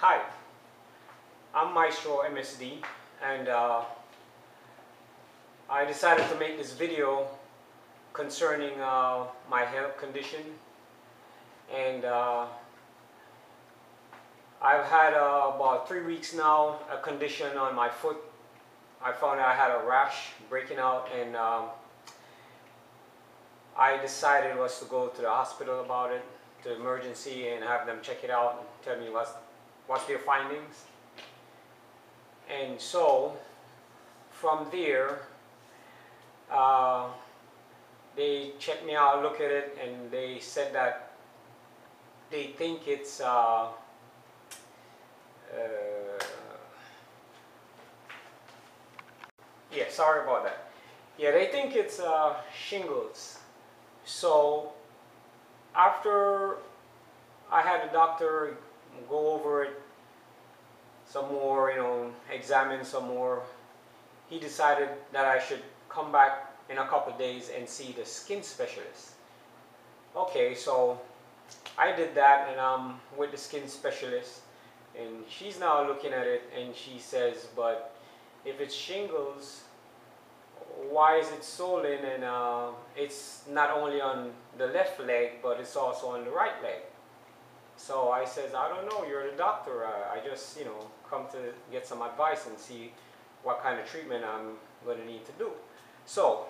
Hi, I'm Maestro MSD, and I decided to make this video concerning my health condition. And I've had about 3 weeks now a condition on my foot. I found I had a rash breaking out, and I decided was to go to the hospital about it, to emergency, and have them check it out and tell me what's their findings. And so from there, they checked me out, looked at it, and they said that they think it's yeah, sorry about that. Yeah, they think it's shingles. So after I had the doctor go over it some more, examine some more, he decided that I should come back in a couple of days and see the skin specialist. Okay, so I did that, and I'm with the skin specialist, and she's now looking at it, and she says, but if it's shingles, why is it swollen? And it's not only on the left leg, but it's also on the right leg. So I says, I don't know, you're the doctor. I just, come to get some advice and see what kind of treatment I'm going to need to do. So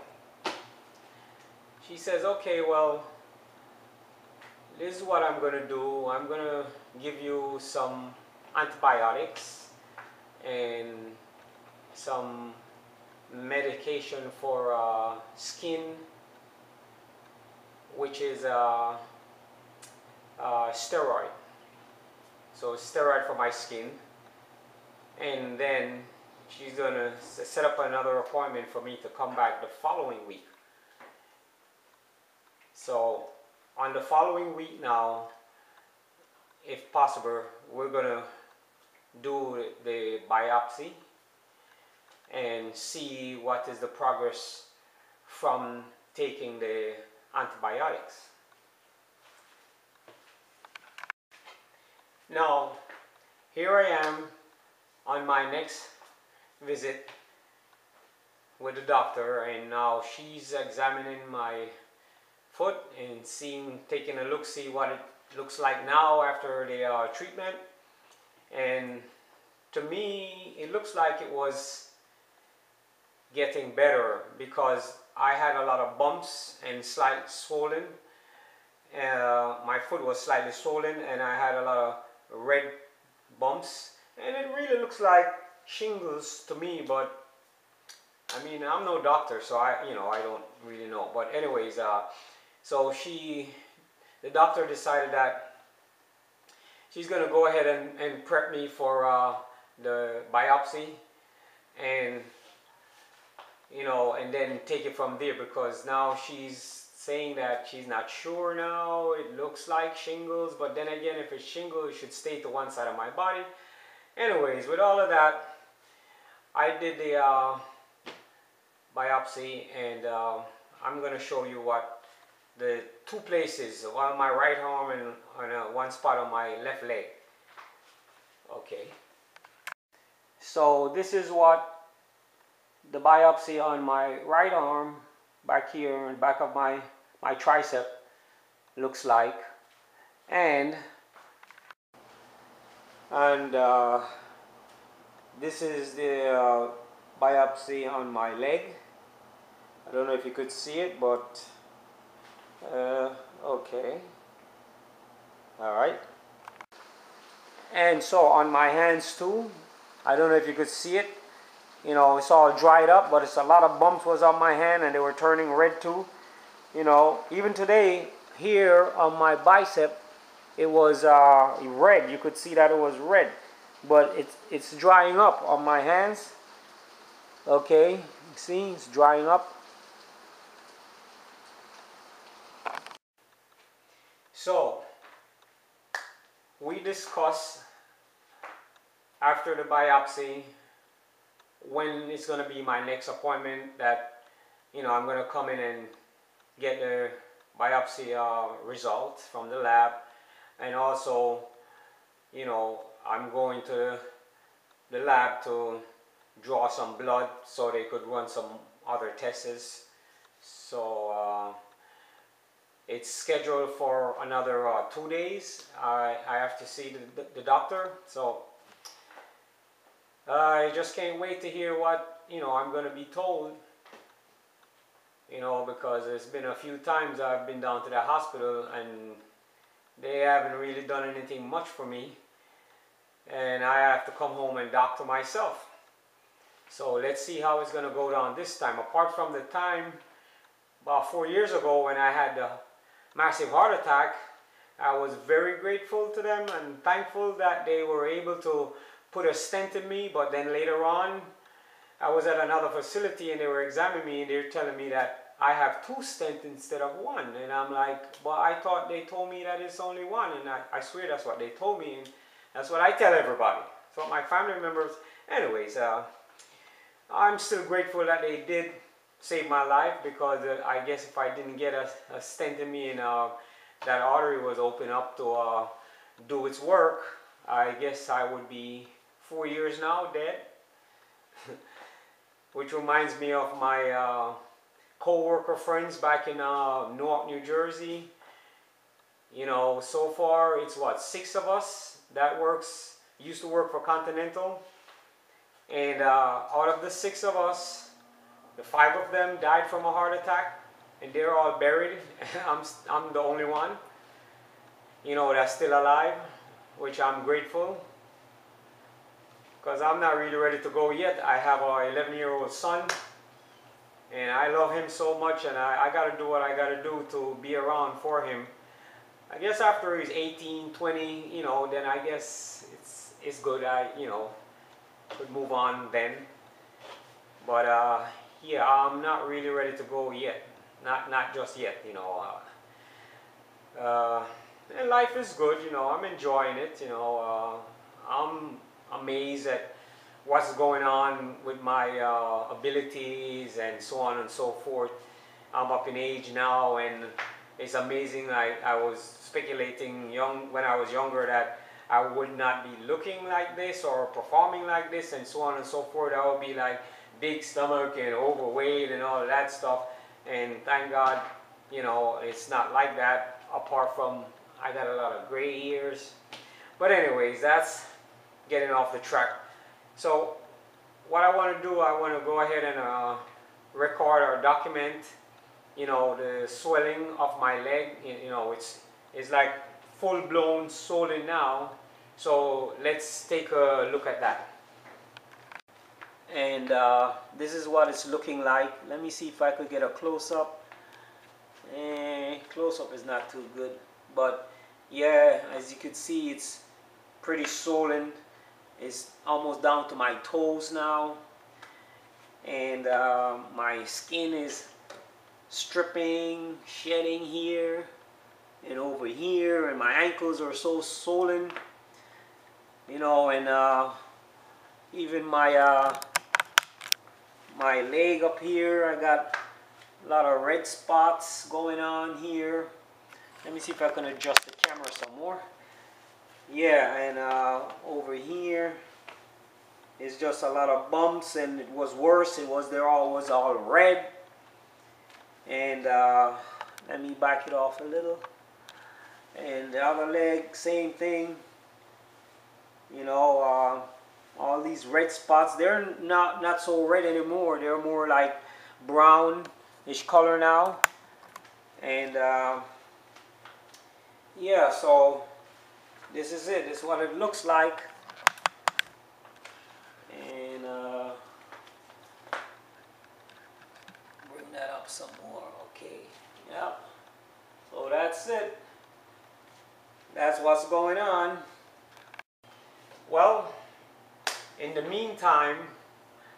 she says, okay, well, this is what I'm going to do. I'm going to give you some antibiotics and some medication for skin, which is steroid. So steroid for my skin. And then she's going to set up another appointment for me to come back the following week. So on the following week now, if possible, we're going to do the biopsy and see what is the progress from taking the antibiotics. Now, here I am on my next visit with the doctor, and now she's examining my foot and taking a look, see what it looks like now after the treatment. And to me, it looks like it was getting better, because I had a lot of bumps and slight swollen. My foot was slightly swollen, and I had a lot of red bumps, and it really looks like shingles to me. But I mean, I'm no doctor, so I don't really know. But anyways, so the doctor decided that she's going to go ahead and prep me for the biopsy, and and then take it from there, because now she's saying that she's not sure now. It looks like shingles, but then again, if it's shingles, it should stay to one side of my body. Anyways, with all of that, I did the biopsy, and I'm going to show you what the two places, one on my right arm and on one spot on my left leg. Okay. So this is what the biopsy on my right arm, back here, and back of my tricep looks like. And this is the biopsy on my leg. I don't know if you could see it, but okay. All right. And so on my hands too, I don't know if you could see it. It's all dried up, but it's a lot of bumps was on my hand, and they were turning red too. Even today, here on my bicep, it was red. You could see that it was red, but it's drying up on my hands. Okay, see, it's drying up. So we discussed after the biopsy when it's going to be my next appointment, that I'm going to come in and get the biopsy results from the lab, and also I'm going to the lab to draw some blood so they could run some other tests. So it's scheduled for another 2 days. I have to see the doctor. So I just can't wait to hear what I'm going to be told. Because there's been a few times I've been down to the hospital and they haven't really done anything much for me, and I have to come home and doctor myself. So let's see how it's going to go down this time. Apart from the time about 4 years ago when I had the massive heart attack, I was very grateful to them and thankful that they were able to put a stent in me. But then later on, I was at another facility and they were examining me and they're telling me that I have 2 stents instead of 1. And I'm like, but I thought they told me that it's only 1. And I swear that's what they told me. And that's what I tell everybody. So my family members, anyways, I'm still grateful that they did save my life, because I guess if I didn't get a stent in me and that artery was open up to do its work, I guess I would be 4 years now dead. Which reminds me of my co-worker friends back in Newark, New Jersey. So far it's what, 6 of us that used to work for Continental, and out of the 6 of us, the 5 of them died from a heart attack, and they're all buried. I'm the only one that's still alive, which I'm grateful, because I'm not really ready to go yet. I have a 11-year-old son, and I love him so much, and I got to do what I got to do to be around for him. I guess after he's 18, 20, then I guess it's good. I could move on then. But yeah, I'm not really ready to go yet. Not just yet, and life is good, I'm enjoying it, I'm amazed at what's going on with my abilities and so on and so forth. I'm up in age now, and it's amazing. I was speculating when I was younger that I would not be looking like this or performing like this and so on and so forth. I would be like big stomach and overweight and all of that stuff, and thank God, it's not like that, apart from I got a lot of gray hairs. But anyways, that's getting off the track. So what I want to do, I want to go ahead and record or document, the swelling of my leg. It's like full-blown swollen now. So let's take a look at that. And this is what it's looking like. Let me see if I could get a close-up. Close-up is not too good, but yeah, as you can see, it's pretty swollen. It's almost down to my toes now, and my skin is stripping, shedding here and over here, and my ankles are so swollen, and even my my leg up here, I got a lot of red spots going on here. Let me see if I can adjust the camera some more. Yeah, and over here is just a lot of bumps, and it was worse. Was all red. And let me back it off a little. And the other leg, same thing. All these red spots, they're not so red anymore. They're more like brownish color now. And yeah, so this is it. This is what it looks like. And bring that up some more. Okay. Yeah. So that's it. That's what's going on. Well, in the meantime,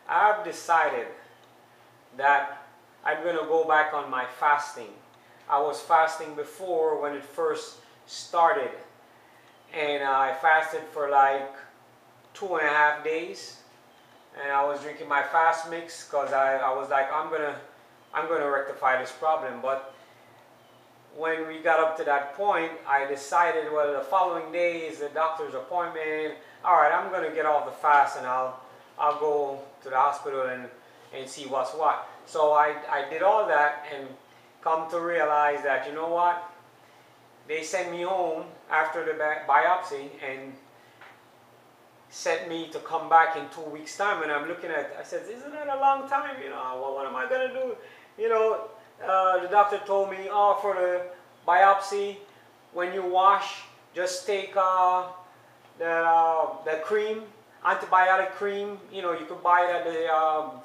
I've decided that I'm going to go back on my fasting. I was fasting before when it first started, and I fasted for like 2.5 days, and I was drinking my fast mix because I was like, I'm gonna rectify this problem. But when we got up to that point, I decided, well, the following day is the doctor's appointment. All right, I'm going to get off the fast and I'll go to the hospital and see what's what. So I did all that and come to realize that, you know what? They sent me home after the biopsy and sent me to come back in 2 weeks' time. And I'm looking at, I said, isn't that a long time? You know, well, what am I going to do? You know, the doctor told me, oh, for the biopsy, when you wash, just take the cream, antibiotic cream. You know, you could buy it at the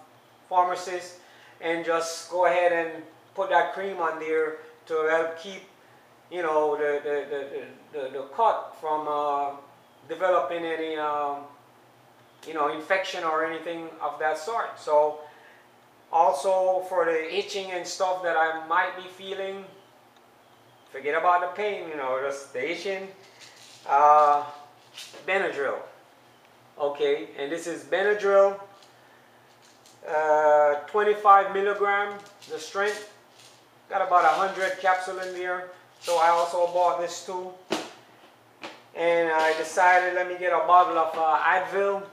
pharmacist, and just go ahead and put that cream on there to help keep, you know, the cut from developing any, you know, infection or anything of that sort. So also for the itching and stuff that I might be feeling, forget about the pain, you know, just the itching, Benadryl. Okay, and this is Benadryl, 25 milligram, the strength. Got about 100 capsule in there. So I also bought this too. And I decided, let me get a bottle of Advil.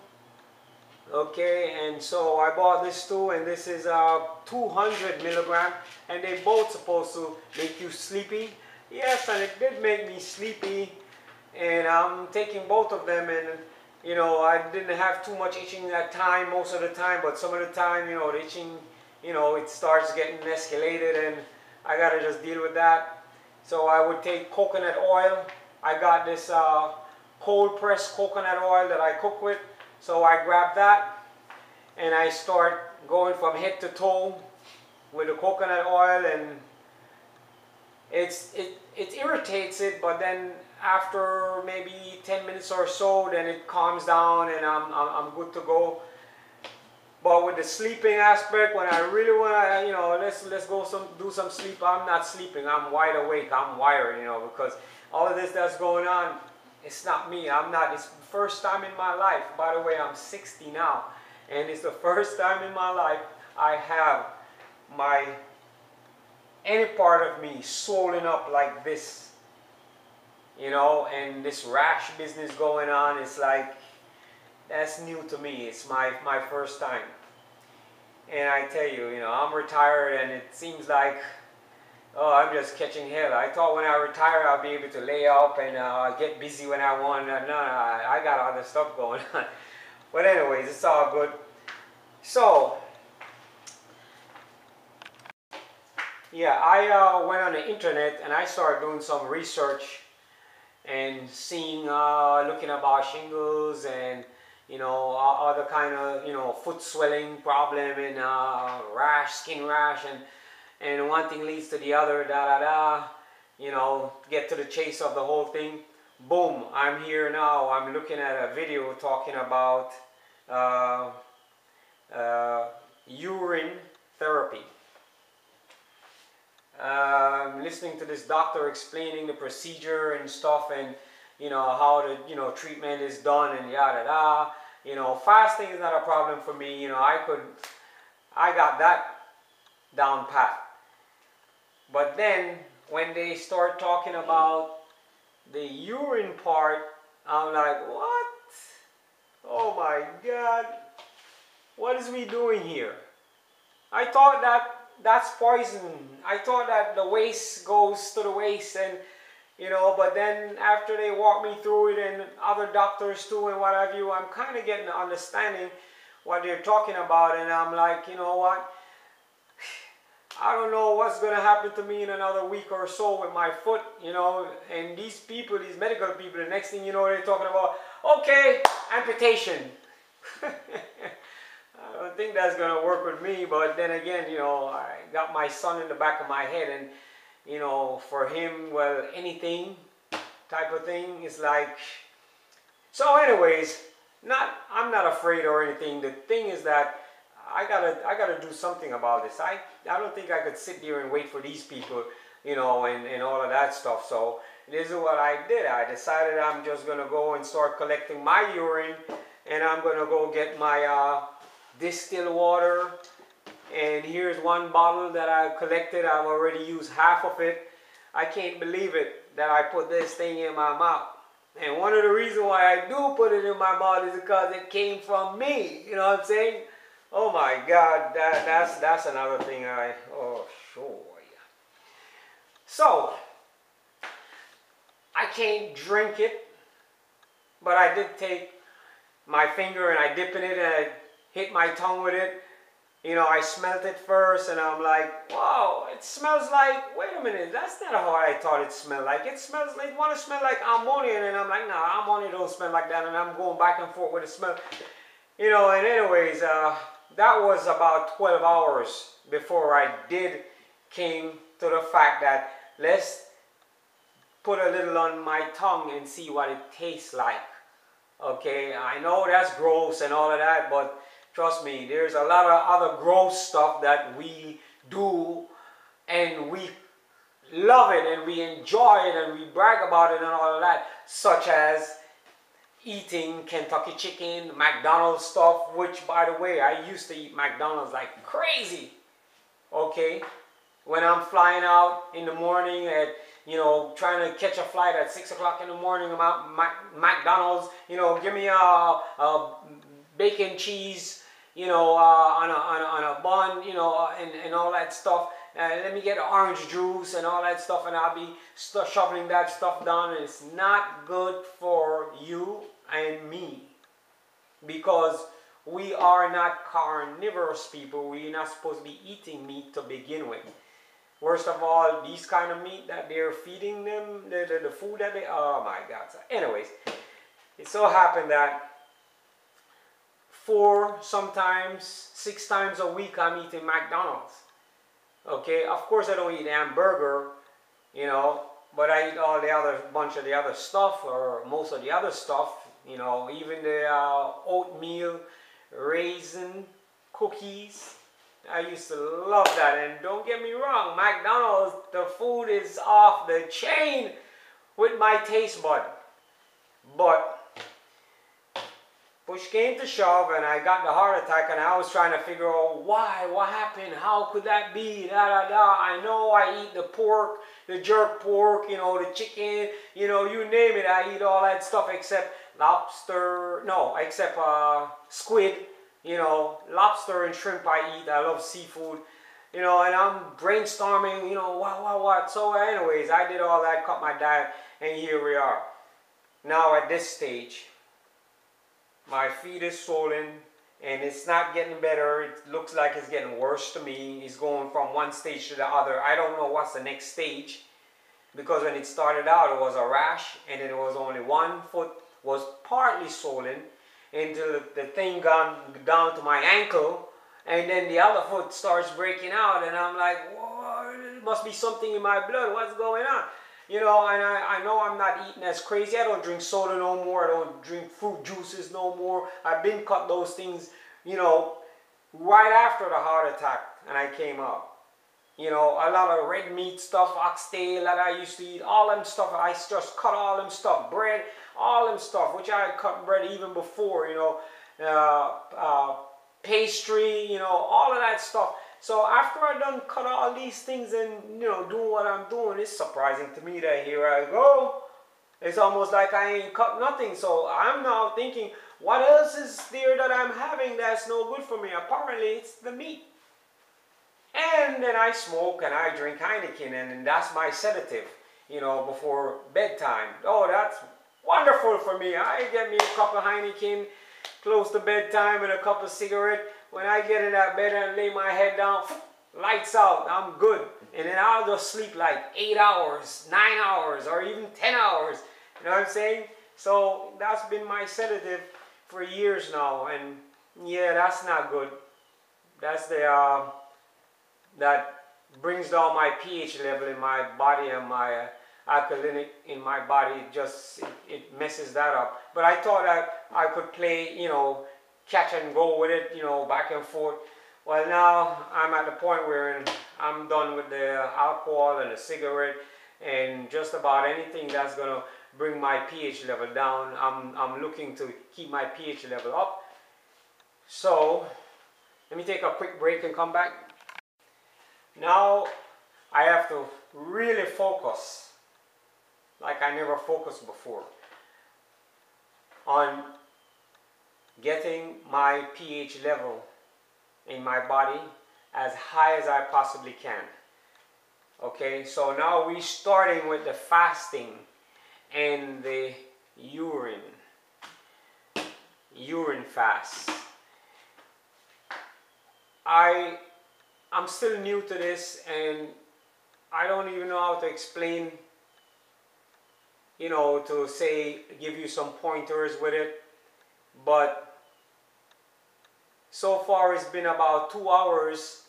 Okay, and so I bought this too, and this is 200 milligram, and they both supposed to make you sleepy. Yes, and it did make me sleepy, and I'm taking both of them, and you know, I didn't have too much itching that time, most of the time, but some of the time, you know, the itching, you know, it starts getting escalated, and I gotta just deal with that. So I would take coconut oil. I got this cold pressed coconut oil that I cook with. So I grab that and I start going from head to toe with the coconut oil, and it irritates it, but then after maybe 10 minutes or so, then it calms down and I'm good to go. But with the sleeping aspect, when I really want to, you know, let's go do some sleep, I'm not sleeping, I'm wide awake, I'm wired, you know, because all of this that's going on, it's not me. It's the first time in my life. By the way, I'm 60 now. And it's the first time in my life I have any part of me swollen up like this. You know, and this rash business going on, it's like, that's new to me. It's my first time. And I tell you, you know, I'm retired, and it seems like, oh, I'm just catching hell. I thought when I retire, I'll be able to lay up and get busy when I want. No, I got other stuff going on. But anyways, it's all good. So, yeah, I went on the internet and I started doing some research and seeing, looking about shingles and, you know, other kind of, you know, foot swelling problem and rash, skin rash, and one thing leads to the other, you know, get to the chase of the whole thing. Boom, I'm here now. I'm looking at a video talking about urine therapy. Listening to this doctor explaining the procedure and stuff, and you know how the, you know, treatment is done and yada yada. You know, fasting is not a problem for me. You know, I got that down pat. But then when they start talking about the urine part, I'm like, what? Oh my God, what is we doing here? I thought that's poison. I thought that the waste goes to the waste, and you know, but then after they walk me through it, and other doctors too and what have you, I'm kind of getting an understanding what they're talking about, and I'm like, you know what? I don't know what's going to happen to me in another week or so with my foot, you know, and these people, these medical people, the next thing you know, they're talking about, okay, amputation. I don't think that's going to work with me, but then again, you know, I got my son in the back of my head, and, you know, for him, well, anything type of thing is like, so anyways, I'm not afraid or anything. The thing is that I gotta do something about this. I don't think I could sit there and wait for these people, you know, and all of that stuff. So this is what I did. I decided I'm just gonna go and start collecting my urine, and I'm gonna go get my distilled water. And here's one bottle that I collected. I've already used half of it. I can't believe it that I put this thing in my mouth. And one of the reasons why I do put it in my mouth is because it came from me. You know what I'm saying? Oh my God, that's another thing oh sure. So, I can't drink it, but I did take my finger and I dip in it and I hit my tongue with it. You know, I smelled it first and I'm like, wow, it smells like, wait a minute, that's not how I thought it smelled like. It smells like, it want to smell like ammonia. And I'm like, nah, ammonia don't smell like that. And I'm going back and forth with the smell. You know, and anyways, that was about 12 hours before I came to the fact that let's put a little on my tongue and see what it tastes like. Okay, I know that's gross and all of that, but trust me, there's a lot of other gross stuff that we do and we love it and we enjoy it and we brag about it and all of that, such as eating Kentucky chicken, McDonald's stuff, which by the way, I used to eat McDonald's like crazy. Okay, when I'm flying out in the morning at, you know, trying to catch a flight at 6 o'clock in the morning, McDonald's, you know, give me a bacon cheese, you know, on a bun, you know, and all that stuff. Let me get orange juice and all that stuff, and I'll be shoveling that stuff down, and it's not good for you and me because we are not carnivorous people. We're not supposed to be eating meat to begin with. Worst of all, these kind of meat that they're feeding them, the food that they, oh my God. So anyways, it so happened that 4, sometimes 6 times a week I'm eating McDonald's. Okay, of course I don't eat hamburger, you know, but I eat all the other, bunch of the other stuff, or most of the other stuff, you know, even the oatmeal, raisin, cookies. I used to love that, and don't get me wrong, McDonald's, the food is off the chain with my taste bud. But push came to shove and I got the heart attack and I was trying to figure out why, what happened, how could that be, da da da. I know I eat the pork, the jerk pork, you know, the chicken, you know, you name it, I eat all that stuff except lobster, no, except squid, you know, lobster and shrimp I eat. I love seafood, you know, and I'm brainstorming, you know, what. So anyways, I did all that, cut my diet, and here we are. Now at this stage, my feet is swollen and it's not getting better. It looks like it's getting worse to me. It's going from one stage to the other. I don't know what's the next stage, because when it started out it was a rash, and then it was only one foot was partly swollen until the thing gone down to my ankle, and then the other foot starts breaking out, and I'm like, whoa, there must be something in my blood. What's going on? You know, and I know I'm not eating as crazy. I don't drink soda no more. I don't drink fruit juices no more. I've been cut those things, you know, right after the heart attack and I came out. You know, a lot of red meat stuff, oxtail that I used to eat, all them stuff, I just cut all them stuff, bread, all them stuff, which I cut bread even before, you know, pastry, you know, all of that stuff. So after I done cut all these things and, you know, doing what I'm doing, it's surprising to me that here I go. It's almost like I ain't cut nothing. So I'm now thinking, what else is there that I'm having that's no good for me? Apparently it's the meat. And then I smoke and I drink Heineken, and that's my sedative, you know, before bedtime. Oh, that's wonderful for me. I get me a cup of Heineken close to bedtime and a cup of cigarette. When I get in that bed and lay my head down, lights out, I'm good. And then I'll just sleep like 8 hours, 9 hours, or even 10 hours. You know what I'm saying? So that's been my sedative for years now. And yeah, that's not good. That's the, that brings down my pH level in my body and my alkalinity in my body. It messes that up. But I thought that I could play, you know, catch and go with it, you know, back and forth. Well, now I'm at the point where I'm done with the alcohol and the cigarette and just about anything that's going to bring my pH level down. I'm looking to keep my pH level up. So let me take a quick break and come back. Now I have to really focus like I never focused before on getting my pH level in my body as high as I possibly can. Okay, so now we're starting with the fasting and the urine fast. I'm still new to this and I don't even know how to explain, you know, to say, give you some pointers with it, but so far it's been about 2 hours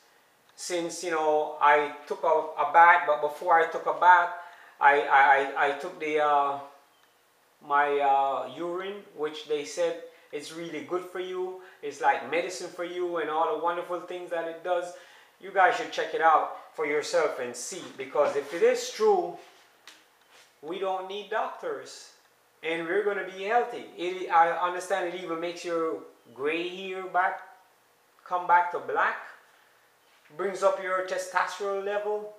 since, you know, I took a bath. But before I took a bath, I took the my urine, which they said it's really good for you. It's like medicine for you and all the wonderful things that it does. You guys should check it out for yourself and see, because if it is true, we don't need doctors and we're going to be healthy. I understand it even makes your gray hair come back to black, brings up your testosterone level,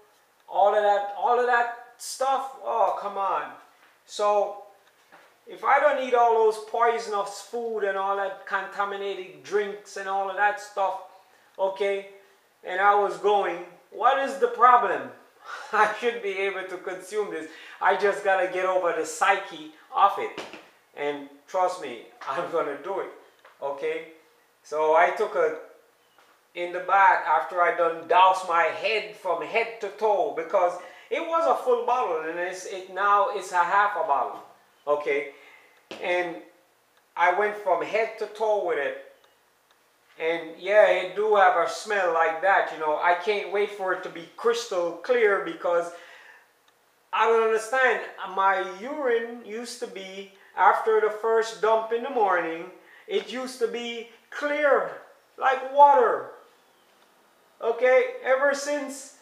all of that stuff. Oh, come on. So if I don't eat all those poisonous food and all that contaminated drinks and all of that stuff, okay, and I was going, what is the problem? I should be able to consume this. I just got to get over the psyche of it. And trust me, I'm going to do it. Okay? So I took in the bath after I done doused my head from head to toe, because it was a full bottle and now it's a half a bottle. Okay? And I went from head to toe with it. And yeah, it do have a smell like that, you know. I can't wait for it to be crystal clear, because I don't understand. My urine used to be, after the first dump in the morning, it used to be clear like water. Okay, ever since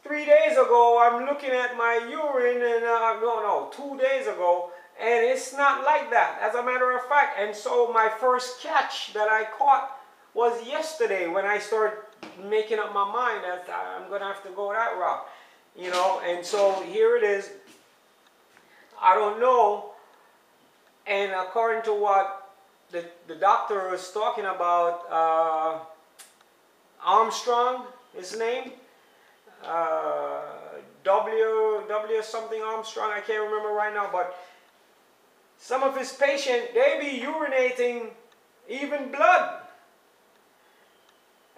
3 days ago, I'm looking at my urine, and no, 2 days ago, and it's not like that, as a matter of fact. And so my first catch that I caught was yesterday, when I started making up my mind that I'm going to have to go that route. You know, and so here it is. I don't know. And according to what the doctor was talking about, Armstrong, his name, W something Armstrong, I can't remember right now, but some of his patients, they be urinating even blood.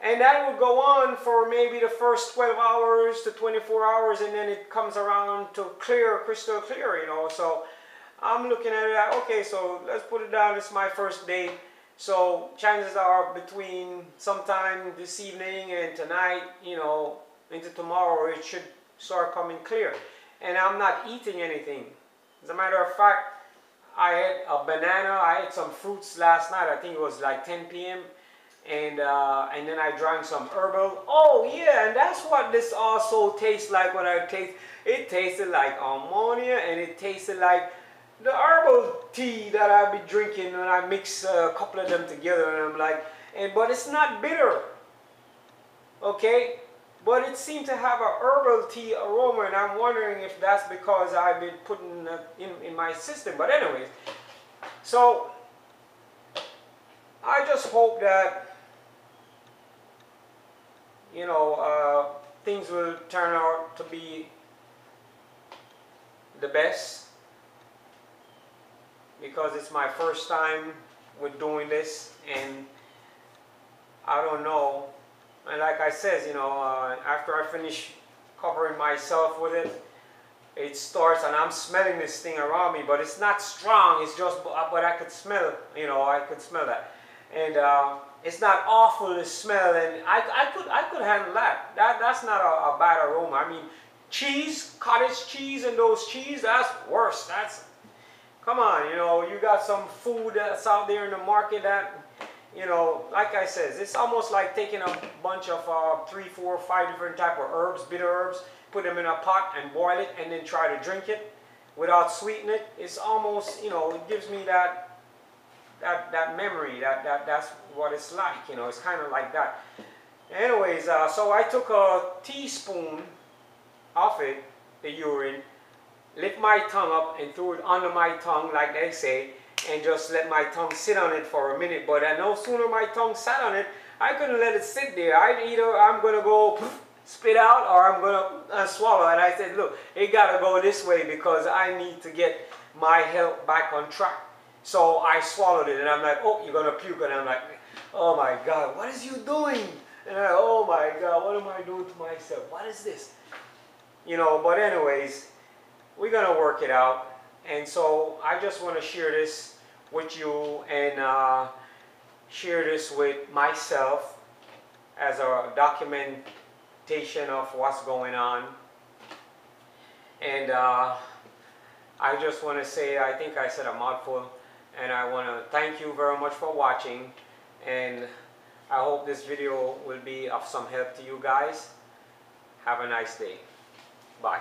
And that would go on for maybe the first 12 hours to 24 hours, and then it comes around to clear, crystal clear, you know. So I'm looking at it, okay, so let's put it down, it's my first day. So chances are between sometime this evening and tonight, you know, into tomorrow, it should start coming clear. And I'm not eating anything. As a matter of fact, I had a banana, I had some fruits last night, I think it was like 10 p.m. And then I drank some herbal. Oh yeah, and that's what this also tastes like. When I taste, it tasted like ammonia, and it tasted like the herbal tea that I be drinking when I mix a couple of them together. And I'm like, but it's not bitter. Okay, but it seemed to have a herbal tea aroma, and I'm wondering if that's because I've been putting it in my system. But anyways, so I just hope that, you know, things will turn out to be the best, because it's my first time with doing this, and I don't know. And like I said, you know, after I finish covering myself with it, it starts, and I'm smelling this thing around me, but it's not strong. It's just, but I could smell, you know, I could smell that, and it's not awful to smell, and I could handle that. That's not a bad aroma. I mean, cheese, cottage cheese, and those cheese, that's worse. That's, come on, you know, you got some food that's out there in the market that, you know, like I said, it's almost like taking a bunch of 3, 4, 5 different type of herbs, bitter herbs, put them in a pot and boil it, and then try to drink it without sweetening it. It's almost, you know, it gives me that memory, that's what it's like, you know. It's kind of like that. Anyways, so I took a teaspoon off it, the urine, lift my tongue up and threw it under my tongue like they say, and just let my tongue sit on it for a minute. But no sooner my tongue sat on it, I couldn't let it sit there. Either I'm going to go spit out or I'm going to swallow. And I said, look, it got to go this way because I need to get my health back on track. So I swallowed it and I'm like, oh, you're going to puke. And I'm like, oh my God, what is you doing? And I'm like, oh my God, what am I doing to myself? What is this? You know, but anyways, we're going to work it out. And so I just want to share this with you and share this with myself as a documentation of what's going on. And I just want to say, I think I said a mouthful, and I want to thank you very much for watching, and I hope this video will be of some help to you guys. Have a nice day. Bye.